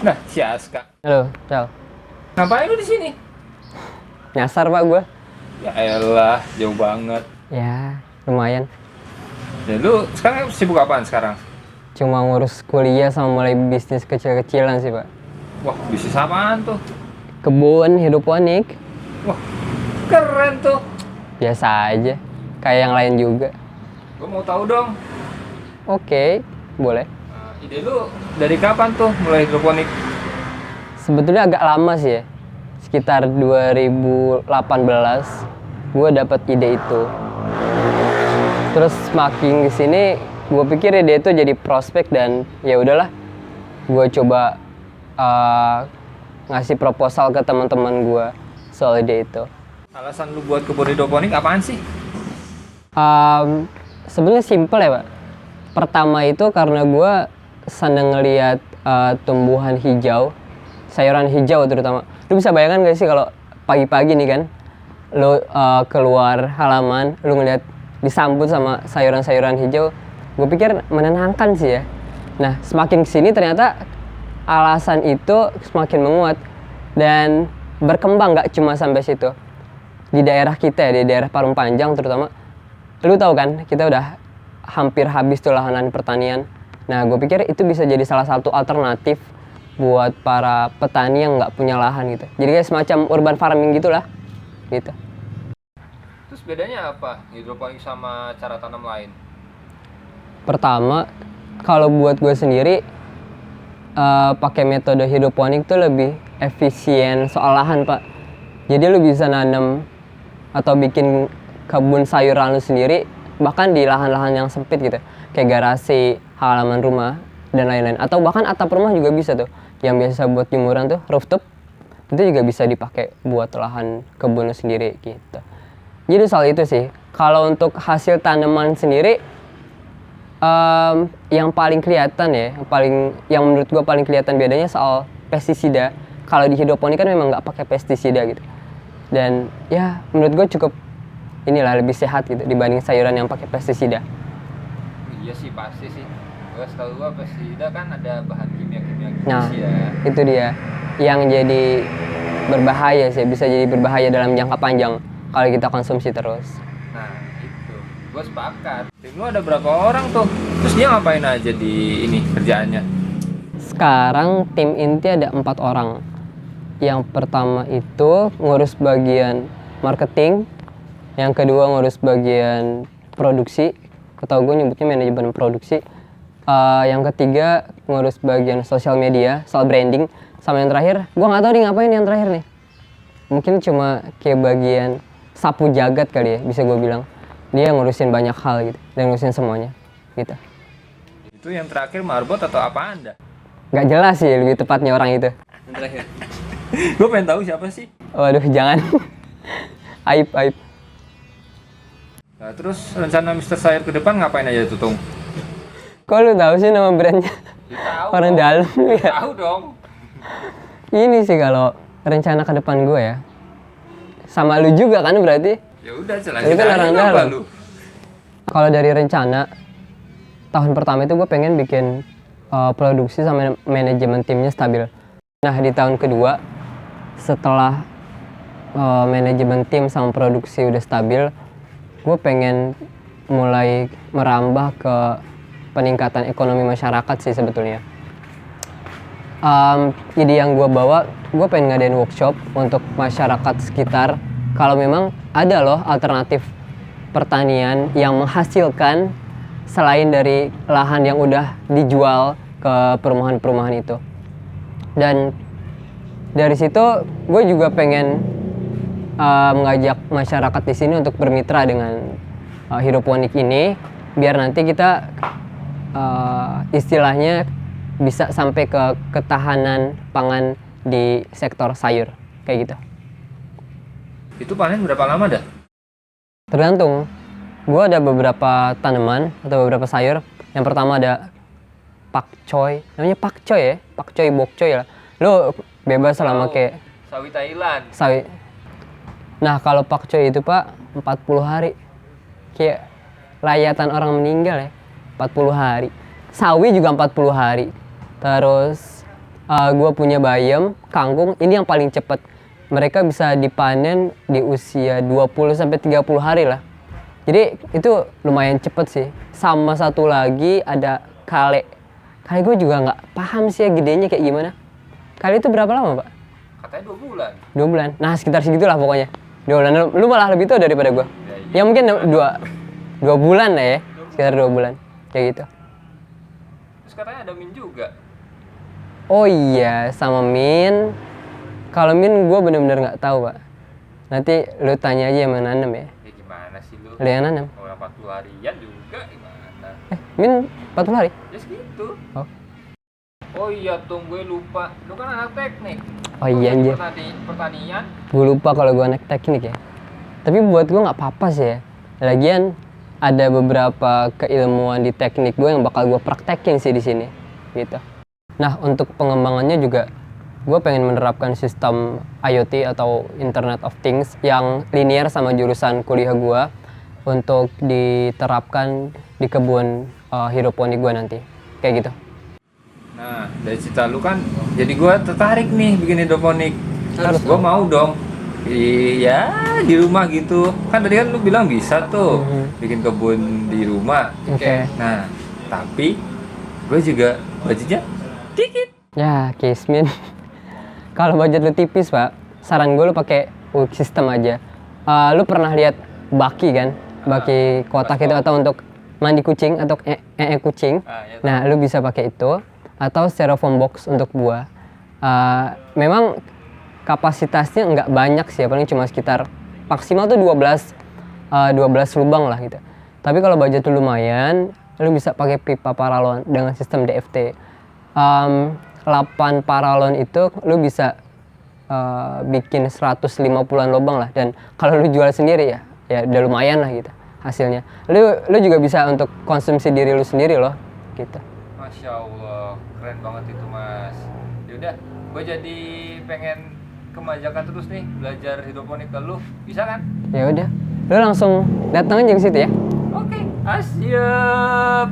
Nah, si Aska. Halo, Cal. Ngapain lu di sini? Nyasar pak gue. Ya elah, jauh banget. Ya, lumayan. Ya lu sekarang sibuk apaan sekarang? Cuma ngurus kuliah sama mulai bisnis kecil-kecilan sih pak. Wah, bisnis apaan tuh? Kebun hidroponik. Wah, keren tuh. Biasa aja. Kayak yang lain juga. Gue mau tahu dong. Oke, boleh. Ide lu dari kapan tuh mulai hidroponik? Sebetulnya agak lama sih ya. Sekitar 2018 gue dapet ide itu. Terus makin kesini gue pikir ide itu jadi prospek dan ya udahlah. Gue coba ngasih proposal ke teman-teman gue soal ide itu. Alasan lu buat kebun hidroponik apaan sih? Sebenarnya simple ya pak. Pertama itu karena gue seneng ngeliat tumbuhan hijau, sayuran hijau terutama. Lu bisa bayangkan gak sih kalau pagi-pagi nih kan, lu keluar halaman, lu ngeliat disambut sama sayuran-sayuran hijau, gue pikir menenangkan sih ya. Nah semakin kesini ternyata alasan itu semakin menguat dan berkembang, gak cuma sampai situ. Di daerah kita ya, di daerah Parung Panjang terutama, lu tahu kan kita udah hampir habis tuh lahan pertanian. Nah gue pikir itu bisa jadi salah satu alternatif buat para petani yang nggak punya lahan gitu. Jadi kayak semacam urban farming gitulah gitu. Terus bedanya apa hidroponik sama cara tanam lain? Pertama, kalau buat gue sendiri pakai metode hidroponik tuh lebih efisien soal lahan pak. Jadi lu bisa nanam atau bikin kebun sayuran lu sendiri bahkan di lahan-lahan yang sempit gitu, kayak garasi, halaman rumah dan lain-lain, atau bahkan atap rumah juga bisa tuh, yang biasa buat jemuran tuh rooftop, itu juga bisa dipakai buat lahan kebun lu sendiri gitu. Jadi soal itu sih. Kalau untuk hasil tanaman sendiri, yang paling kelihatan ya, yang menurut gua paling kelihatan bedanya soal pestisida. Kalau di hidroponik kan memang nggak pakai pestisida gitu, dan ya menurut gua cukup inilah lebih sehat gitu dibanding sayuran yang pakai pestisida. Iya sih pasti sih. Gue setahu gue pestisida kan ada bahan kimia-kimia gitu Nah, sih ya. itu dia yang jadi berbahaya sih, bisa jadi berbahaya dalam jangka panjang kalau kita konsumsi terus. Nah itu, gue sepakat. Tim lu ada berapa orang tuh? Terus dia ngapain aja di ini kerjaannya? Sekarang tim inti ada 4 orang. Yang pertama itu ngurus bagian marketing, yang kedua ngurus bagian produksi, atau gue nyebutnya manajemen produksi. Yang ketiga ngurus bagian sosial media, soal branding. Sama yang terakhir, gue nggak tahu nih ngapain yang terakhir nih. Mungkin cuma kayak bagian sapu jagat kali ya, bisa gue bilang. Dia ngurusin banyak hal gitu, dan ngurusin semuanya gitu. Itu yang terakhir marbot atau apa anda? Nggak jelas sih lebih tepatnya orang itu. Yang terakhir. Gue pengen tahu siapa sih? Waduh jangan. Aib. Nah, terus rencana Mr. Sayur ke depan ngapain aja tuh, Tung? Kok lu tahu sih nama brandnya? Tahu Orang dong. dalam ya. Tahu dong. Ini sih kalau rencana ke depan gue ya. Sama lu juga kan berarti? Ya udah jelasin Lu kan aja orang kenapa dalam. lu. Kalau dari rencana tahun pertama itu gue pengen bikin produksi sama manajemen timnya stabil. Nah di tahun kedua setelah manajemen tim sama produksi udah stabil, gue pengen mulai merambah ke peningkatan ekonomi masyarakat sih sebetulnya. Ide yang gue bawa, gue pengen ngadain workshop untuk masyarakat sekitar. Kalau memang ada loh alternatif pertanian yang menghasilkan selain dari lahan yang udah dijual ke perumahan-perumahan itu. Dan dari situ gue juga pengen mengajak masyarakat di sini untuk bermitra dengan hidroponik ini, biar nanti kita istilahnya bisa sampai ke ketahanan pangan di sektor sayur kayak gitu. Itu panen berapa lama dah? Tergantung. Gue ada beberapa tanaman atau beberapa sayur. Yang pertama ada pakcoy, namanya pakcoy ya, pakcoy bokcoy lah. Lu bebas selama kayak sawi Thailand. sawi. Nah kalau pakcoy itu pak 40 hari, kayak layatan orang meninggal ya, 40 hari. Sawi juga 40 hari. Terus Gue punya bayam, kangkung, ini yang paling cepet. Mereka bisa dipanen di usia 20-30 hari lah. Jadi itu lumayan cepet sih. Sama satu lagi ada kale. Kale gue juga nggak paham sih ya gedenya kayak gimana. Kale itu berapa lama, Pak? Katanya 2 bulan. 2 bulan. Nah, sekitar segitulah pokoknya. 2 bulan. Lu malah lebih tua daripada gue. Ya mungkin 2 bulan lah ya. Sekitar 2 bulan. Kayak gitu. Terus katanya ada Min juga. Oh iya, sama Min. Kalau Min gue bener-bener nggak tahu, Pak. Nanti lu tanya aja yang nanam ya. Ya gimana sih lu? Lu yang nanam. Orang 40 harian juga gimana? Min 40 hari? Ya segitu. Oh. Oh iya, gue lupa. Lu kan anak teknik. Oh iya, anjir. Pertanian. Gue lupa kalau gue anak teknik ya. Tapi buat gue nggak apa-apa sih ya. Lagian ada beberapa keilmuan di teknik gue yang bakal gue praktekin sih di sini, gitu. Nah, untuk pengembangannya juga gue pengen menerapkan sistem IoT atau Internet of Things yang linear sama jurusan kuliah gue untuk diterapkan di kebun hidroponik gue nanti, kayak gitu. Nah, dari cerita lu kan, jadi gue tertarik nih bikin hidroponik. Harus Gue mau dong. Iya, di rumah gitu. Kan tadi kan lu bilang bisa tuh bikin kebun di rumah. Oke. Nah, tapi gue juga budgetnya dikit. Ya, Kismin. Kalau budget lu tipis, Pak, saran gue lu pakai sistem aja. Lu pernah lihat baki kan? Baki kotak itu atau untuk mandi kucing atau kucing. Ya, Nah, lu bisa pakai itu atau styrofoam box untuk buah. Memang kapasitasnya nggak banyak sih, paling cuma sekitar maksimal tuh 12 lubang lah gitu. Tapi kalau budget lu lumayan, lu bisa pakai pipa paralon dengan sistem DFT. 8 paralon itu lu bisa bikin 150-an lubang lah, dan kalau lu jual sendiri ya udah lumayan lah gitu hasilnya. Lu juga bisa untuk konsumsi diri lu sendiri loh gitu. Masya Allah, keren banget itu Mas. Yaudah, gue jadi pengen kemajakan terus nih belajar hidroponik ke lu, bisa kan? Ya udah, lu langsung datang aja ke situ ya. Oke, siap.